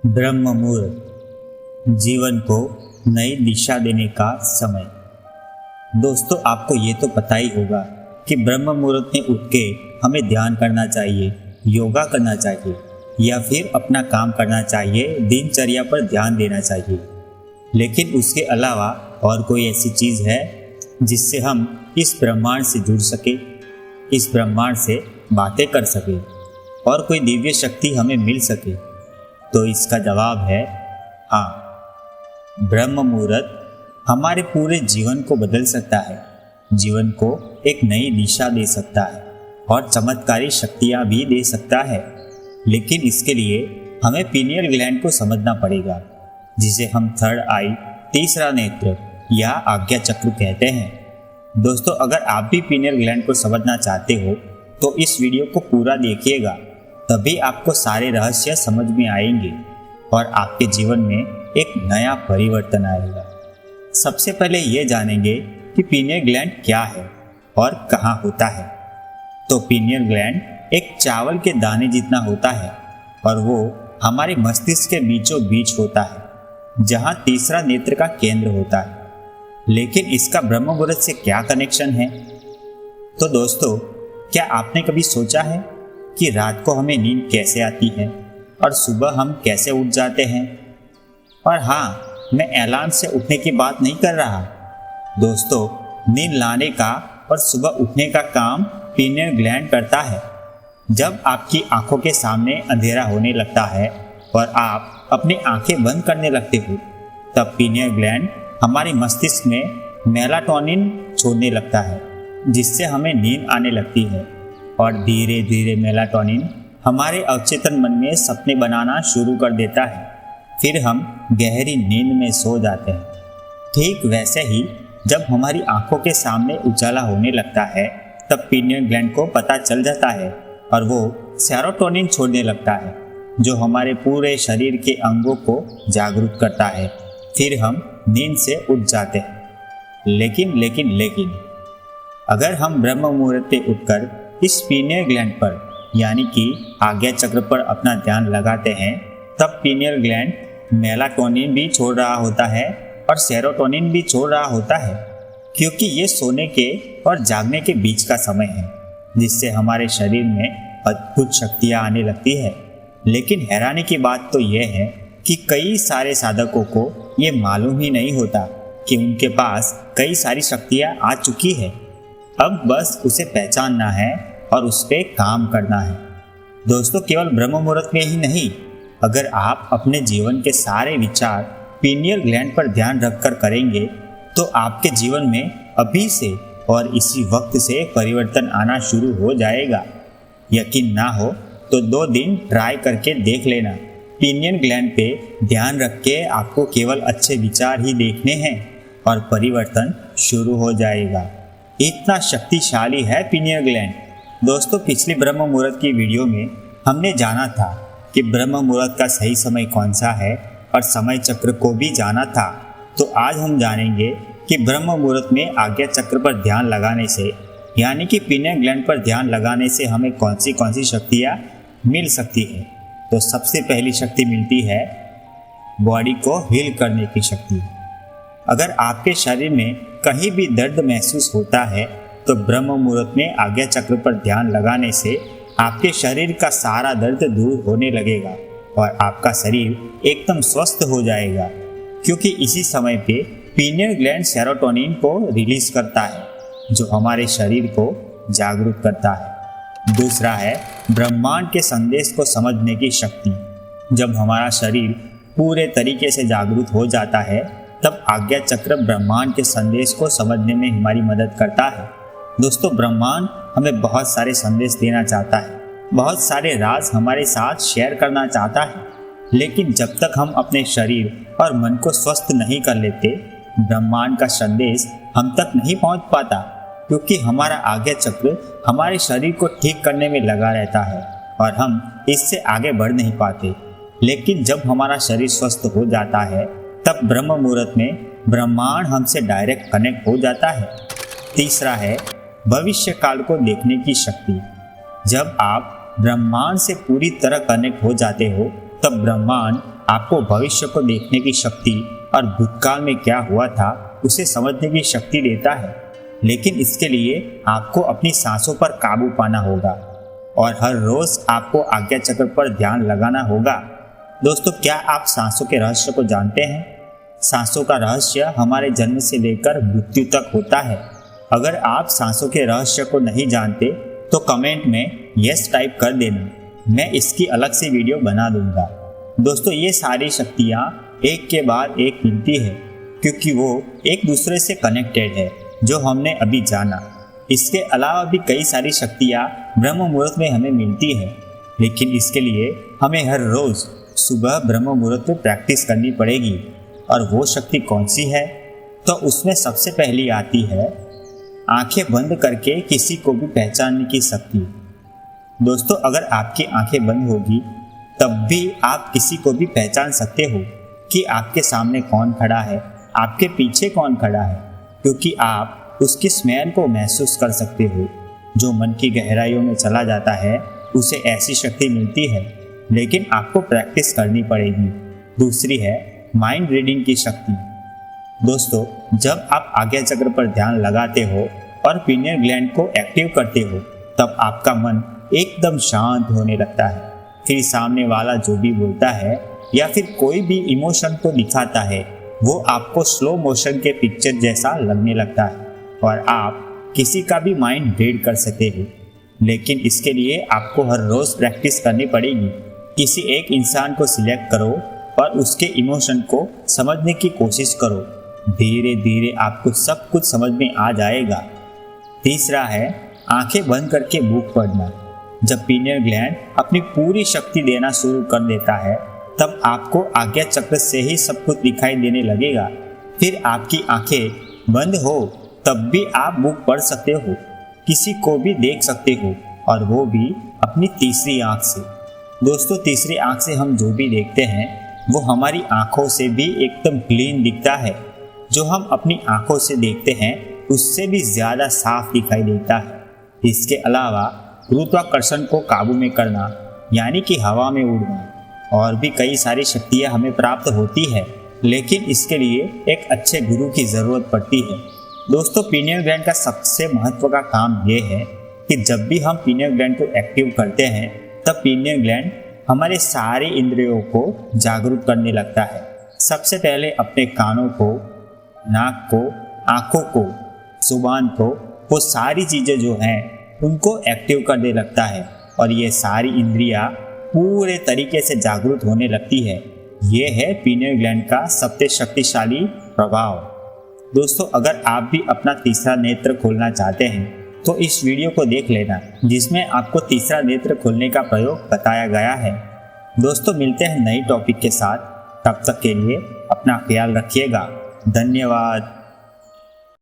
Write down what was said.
ब्रह्म मुहूर्त, जीवन को नई दिशा देने का समय। दोस्तों, आपको ये तो पता ही होगा कि ब्रह्म मुहूर्त में उठ के हमें ध्यान करना चाहिए, योगा करना चाहिए या फिर अपना काम करना चाहिए, दिनचर्या पर ध्यान देना चाहिए। लेकिन उसके अलावा और कोई ऐसी चीज़ है जिससे हम इस ब्रह्मांड से जुड़ सके, इस ब्रह्मांड से बातें कर सके और कोई दिव्य शक्ति हमें मिल सके? तो इसका जवाब है हाँ। ब्रह्म मुहूर्त हमारे पूरे जीवन को बदल सकता है, जीवन को एक नई दिशा दे सकता है और चमत्कारी शक्तियाँ भी दे सकता है। लेकिन इसके लिए हमें पीनियल ग्लैंड को समझना पड़ेगा, जिसे हम थर्ड आई, तीसरा नेत्र या आज्ञा चक्र कहते हैं। दोस्तों, अगर आप भी पीनियल ग्लैंड को समझना चाहते हो तो इस वीडियो को पूरा देखिएगा, तभी आपको सारे रहस्य समझ में आएंगे और आपके जीवन में एक नया परिवर्तन आएगा। सबसे पहले ये जानेंगे कि पीनियल ग्लैंड क्या है और कहाँ होता है। तो पीनियल ग्लैंड एक चावल के दाने जितना होता है और वो हमारे मस्तिष्क के बीचों बीच होता है, जहाँ तीसरा नेत्र का केंद्र होता है। लेकिन इसका ब्रह्म मुहूर्त से क्या कनेक्शन है? तो दोस्तों, क्या आपने कभी सोचा है कि रात को हमें नींद कैसे आती है और सुबह हम कैसे उठ जाते हैं? और हाँ, मैं अलार्म से उठने की बात नहीं कर रहा। दोस्तों, नींद लाने का और सुबह उठने का काम पीनियल ग्लैंड करता है। जब आपकी आंखों के सामने अंधेरा होने लगता है और आप अपनी आंखें बंद करने लगते हो, तब पीनियल ग्लैंड हमारे मस्तिष्क में मेलाटोनिन छोड़ने लगता है, जिससे हमें नींद आने लगती है। और धीरे धीरे मेलाटोनिन हमारे अवचेतन मन में सपने बनाना शुरू कर देता है। फिर हम गहरी नींद में सो जाते हैं। ठीक वैसे ही जब हमारी आंखों के सामने उजाला होने लगता है, तब पीनियल ग्लैंड को पता चल जाता है और वो सेरोटोनिन छोड़ने लगता है, जो हमारे पूरे शरीर के अंगों को जागरूक करता है। फिर हम नींद से उठ जाते हैं। लेकिन अगर हम ब्रह्म मुहूर्त पे उठकर इस पीनियल ग्लैंड पर यानी कि आज्ञा चक्र पर अपना ध्यान लगाते हैं, तब पीनियल ग्लैंड मेलाटोनिन भी छोड़ रहा होता है और सेरोटोनिन भी छोड़ रहा होता है, क्योंकि ये सोने के और जागने के बीच का समय है, जिससे हमारे शरीर में अद्भुत शक्तियाँ आने लगती है। लेकिन हैरानी की बात तो यह है कि कई सारे साधकों को ये मालूम ही नहीं होता कि उनके पास कई सारी शक्तियाँ आ चुकी है। अब बस उसे पहचानना है और उस पर काम करना है। दोस्तों, केवल ब्रह्म मुहूर्त में ही नहीं, अगर आप अपने जीवन के सारे विचार पीनियल ग्लैंड पर ध्यान रखकर करेंगे तो आपके जीवन में अभी से और इसी वक्त से परिवर्तन आना शुरू हो जाएगा। यकीन ना हो तो 2 दिन ट्राई करके देख लेना। पीनियल ग्लैंड पे ध्यान रख के आपको केवल अच्छे विचार ही देखने हैं और परिवर्तन शुरू हो जाएगा। इतना शक्तिशाली है पीनियल ग्लैंड। दोस्तों, पिछली ब्रह्म मुहूर्त की वीडियो में हमने जाना था कि ब्रह्म मुहूर्त का सही समय कौन सा है और समय चक्र को भी जाना था। तो आज हम जानेंगे कि ब्रह्म मुहूर्त में आज्ञा चक्र पर ध्यान लगाने से यानी कि पीनियल ग्लैंड पर ध्यान लगाने से हमें कौन सी शक्तियाँ मिल सकती है। तो सबसे पहली शक्ति मिलती है बॉडी को हील करने की शक्ति। अगर आपके शरीर में कहीं भी दर्द महसूस होता है तो ब्रह्म मुहूर्त में आज्ञा चक्र पर ध्यान लगाने से आपके शरीर का सारा दर्द दूर होने लगेगा और आपका शरीर एकदम स्वस्थ हो जाएगा, क्योंकि इसी समय पे पीनियल ग्लैंड सेरोटोनिन को रिलीज करता है, जो हमारे शरीर को जागरूक करता है। दूसरा है ब्रह्मांड के संदेश को समझने की शक्ति। जब हमारा शरीर पूरे तरीके से जागरूक हो जाता है, तब आज्ञा चक्र ब्रह्मांड के संदेश को समझने में हमारी मदद करता है। दोस्तों, ब्रह्मांड हमें बहुत सारे संदेश देना चाहता है, बहुत सारे राज हमारे साथ शेयर करना चाहता है। लेकिन जब तक हम अपने शरीर और मन को स्वस्थ नहीं कर लेते, ब्रह्मांड का संदेश हम तक नहीं पहुंच पाता, क्योंकि हमारा आज्ञा चक्र हमारे शरीर को ठीक करने में लगा रहता है और हम इससे आगे बढ़ नहीं पाते। लेकिन जब हमारा शरीर स्वस्थ हो जाता है, तब ब्रह्म मुहूर्त में ब्रह्मांड हमसे डायरेक्ट कनेक्ट हो जाता है। तीसरा है भविष्य काल को देखने की शक्ति। जब आप ब्रह्मांड से पूरी तरह कनेक्ट हो जाते हो, तब ब्रह्मांड आपको भविष्य को देखने की शक्ति और भूतकाल में क्या हुआ था उसे समझने की शक्ति देता है, लेकिन इसके लिए आपको अपनी सांसों पर काबू पाना होगा और हर रोज आपको आज्ञा चक्र पर ध्यान लगाना होगा। दोस्तों, क्या आप सांसों के रहस्य को जानते हैं? सांसों का रहस्य हमारे जन्म से लेकर मृत्यु तक होता है। अगर आप सांसों के रहस्य को नहीं जानते तो कमेंट में यस टाइप कर देना, मैं इसकी अलग से वीडियो बना दूंगा। दोस्तों, ये सारी शक्तियाँ एक के बाद एक मिलती है क्योंकि वो एक दूसरे से कनेक्टेड है, जो हमने अभी जाना। इसके अलावा भी कई सारी शक्तियाँ ब्रह्म मुहूर्त में हमें मिलती है, लेकिन इसके लिए हमें हर रोज सुबह ब्रह्म मुहूर्त में प्रैक्टिस करनी पड़ेगी। और वो शक्ति कौन सी है? तो उसमें सबसे पहली आती है आंखें बंद करके किसी को भी पहचानने की शक्ति। दोस्तों, अगर आपकी आंखें बंद होगी तब भी आप किसी को भी पहचान सकते हो कि आपके सामने कौन खड़ा है, आपके पीछे कौन खड़ा है, क्योंकि आप उसकी स्मेल को महसूस कर सकते हो। जो मन की गहराइयों में चला जाता है उसे ऐसी शक्ति मिलती है, लेकिन आपको प्रैक्टिस करनी पड़ेगी। दूसरी है माइंड रीडिंग की शक्ति। दोस्तों, जब आप आज्ञा चक्र पर ध्यान लगाते हो और पीनियल ग्लैंड को एक्टिव करते हो तब आपका मन एकदम शांत होने लगता है। फिर सामने वाला जो भी बोलता है या फिर कोई भी इमोशन को दिखाता है वो आपको स्लो मोशन के पिक्चर जैसा लगने लगता है और आप किसी का भी माइंड रीड कर सकते हो। लेकिन इसके लिए आपको हर रोज प्रैक्टिस करनी पड़ेगी। किसी एक इंसान को सिलेक्ट करो और उसके इमोशन को समझने की कोशिश करो। धीरे धीरे आपको सब कुछ समझ में आ जाएगा। तीसरा है आंखें बंद करके बुक पढ़ना। जब पीनियल ग्लैंड अपनी पूरी शक्ति देना शुरू कर देता है तब आपको आज्ञा चक्र से ही सब कुछ दिखाई देने लगेगा। फिर आपकी आंखें बंद हो तब भी आप बुक पढ़ सकते हो, किसी को भी देख सकते हो, और वो भी अपनी तीसरी आंख से। दोस्तों, तीसरी आंख से हम जो भी देखते हैं वो हमारी आंखों से भी एकदम क्लीन दिखता है। जो हम अपनी आंखों से देखते हैं उससे भी ज़्यादा साफ दिखाई देता है। इसके अलावा गुरुत्वाकर्षण को काबू में करना, यानी कि हवा में उड़ना, और भी कई सारी शक्तियाँ हमें प्राप्त होती है, लेकिन इसके लिए एक अच्छे गुरु की ज़रूरत पड़ती है। दोस्तों, पीनियल ग्लैंड का सबसे महत्व का काम ये है कि जब भी हम पीनियल ग्लैंड को एक्टिव करते हैं तब पीनियल ग्लैंड हमारे सारे इंद्रियों को जागरूक करने लगता है। सबसे पहले अपने कानों को, नाक को, आँखों को, जुबान को, वो सारी चीज़ें जो हैं उनको एक्टिव करने लगता है और ये सारी इंद्रियां पूरे तरीके से जागरूक होने लगती है। ये है पीनियल ग्लैंड का सबसे शक्तिशाली प्रभाव। दोस्तों, अगर आप भी अपना तीसरा नेत्र खोलना चाहते हैं तो इस वीडियो को देख लेना, जिसमें आपको तीसरा नेत्र खोलने का प्रयोग बताया गया है। दोस्तों, मिलते हैं नई टॉपिक के साथ, तब तक के लिए अपना ख्याल रखिएगा। धन्यवाद।